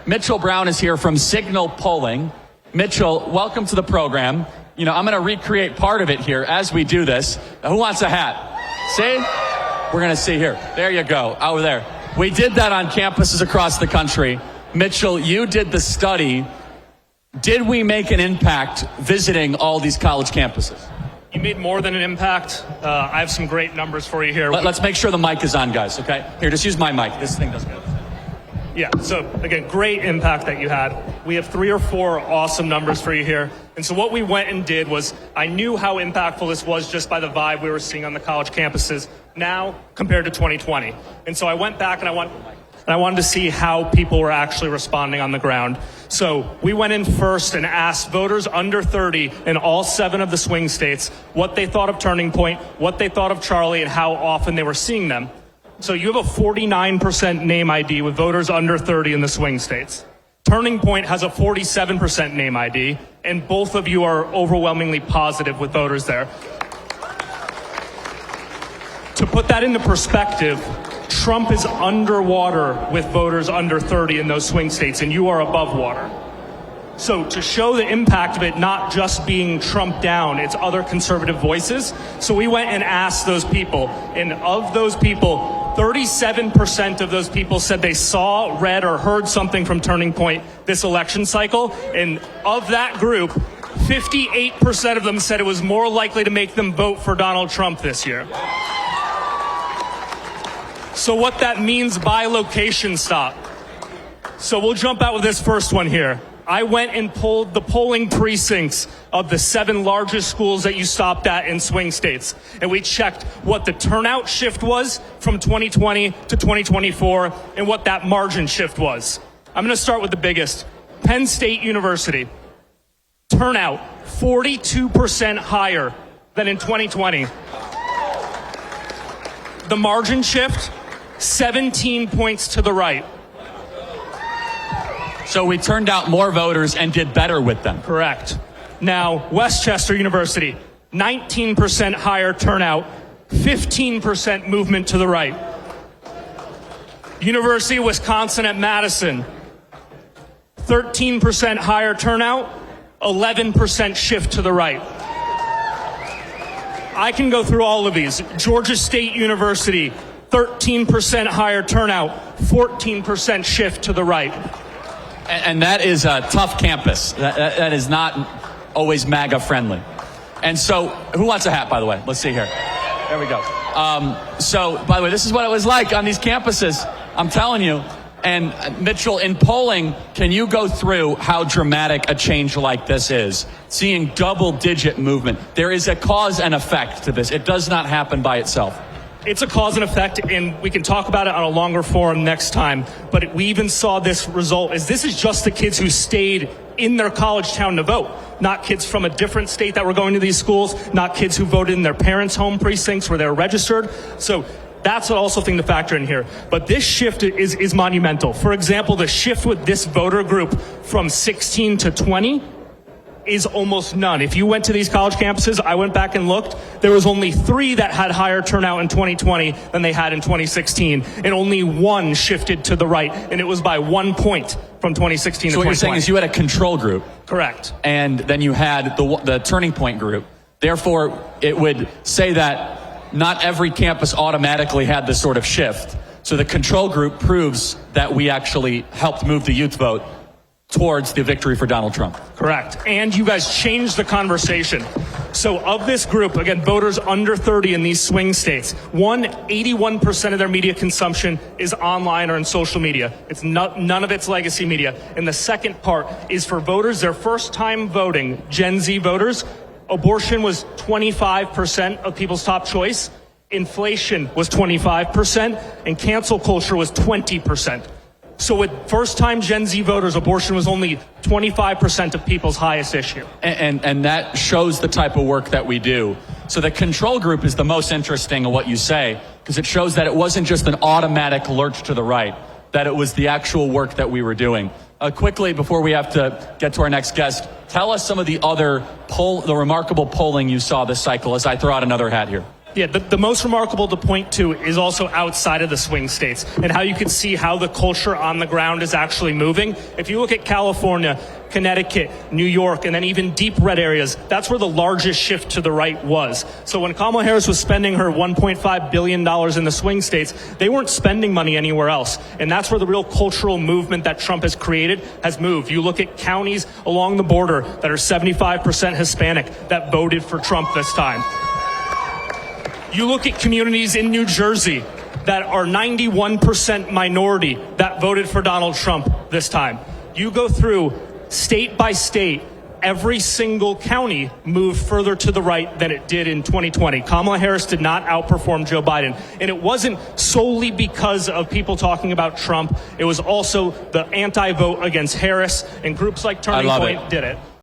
Mitchell Brown is here from Signal Polling. Mitchell, welcome to the program. You know, I'm going to recreate part of it here as we do this. Who wants a hat? See? We're going to see here. There you go, over there. We did that on campuses across the country. Mitchell, you did the study. Did we make an impact visiting all these college campuses? You made more than an impact. I have some great numbers for you here. Let's make sure the mic is on, guys, okay? Here, just use my mic. This thing doesn't go. Yeah, so again, great impact that you had. We have 3 or 4 awesome numbers for you here. And so what we went and did was, I knew how impactful this was just by the vibe we were seeing on the college campuses now compared to 2020. And so I went back and I wanted to see how people were actually responding on the ground. So we went in first and asked voters under 30 in all 7 of the swing states what they thought of Turning Point, what they thought of Charlie, and how often they were seeing them. So you have a 49% name ID with voters under 30 in the swing states. Turning Point has a 47% name ID, and both of you are overwhelmingly positive with voters there. To put that into perspective, Trump is underwater with voters under 30 in those swing states, and you are above water. So to show the impact of it not just being Trump down, it's other conservative voices. So we went and asked those people, and of those people, 37% of those people said they saw, read, or heard something from Turning Point this election cycle. And of that group, 58% of them said it was more likely to make them vote for Donald Trump this year. So what that means by location stop. So we'll jump out with this first one here. I went and pulled the polling precincts of the 7 largest schools that you stopped at in swing states. And we checked what the turnout shift was from 2020 to 2024 and what that margin shift was. I'm going to start with the biggest. Penn State University. Turnout 42% higher than in 2020. The margin shift 17 points to the right. So we turned out more voters and did better with them. Correct. Now, Westchester University, 19% higher turnout, 15% movement to the right. University of Wisconsin at Madison, 13% higher turnout, 11% shift to the right. I can go through all of these. Georgia State University, 13% higher turnout, 14% shift to the right. And that is a tough campus. That is not always MAGA friendly. And so, who wants a hat, by the way? Let's see here. There we go. So, by the way, this is what it was like on these campuses. I'm telling you. And Mitchell, in polling, can you go through how dramatic a change like this is? Seeing double-digit movement. There is a cause and effect to this. It does not happen by itself. It's a cause and effect, and we can talk about it on a longer forum next time. But we even saw this result, as this is just the kids who stayed in their college town to vote, not kids from a different state that were going to these schools, not kids who voted in their parents' home precincts where they're registered. So that's also a thing to factor in here. But this shift is monumental. For example, the shift with this voter group from 16 to 20 is almost none. If you went to these college campuses, I went back and looked, there was only 3 that had higher turnout in 2020 than they had in 2016, and only 1 shifted to the right, and it was by 1 point from 2016 to 2020. So what you're saying is you had a control group. Correct. And then you had the Turning Point group. Therefore, it would say that not every campus automatically had this sort of shift. So the control group proves that we actually helped move the youth vote towards the victory for Donald Trump. Correct. And you guys changed the conversation. So of this group, again, voters under 30 in these swing states, 81% of their media consumption is online or in social media. It's none of it's legacy media. And the second part is for voters, their first time voting, Gen Z voters, abortion was 25% of people's top choice. Inflation was 25%, and cancel culture was 20%. So with first-time Gen Z voters, abortion was only 25% of people's highest issue. And that shows the type of work that we do. So the control group is the most interesting of what you say, because it shows that it wasn't just an automatic lurch to the right, that it was the actual work that we were doing. Quickly, before we have to get to our next guest, tell us some of the other the remarkable polling you saw this cycle as I throw out another hat here. Yeah, the most remarkable to point to is also outside of the swing states and how you can see how the culture on the ground is actually moving. If you look at California, Connecticut, New York, and then even deep red areas, that's where the largest shift to the right was. So when Kamala Harris was spending her $1.5 billion in the swing states, they weren't spending money anywhere else. And that's where the real cultural movement that Trump has created has moved. You look at counties along the border that are 75% Hispanic that voted for Trump this time. You look at communities in New Jersey that are 91% minority that voted for Donald Trump this time. You go through state by state, every single county moved further to the right than it did in 2020. Kamala Harris did not outperform Joe Biden. And it wasn't solely because of people talking about Trump. It was also the anti-vote against Harris, and groups like Turning Point did it.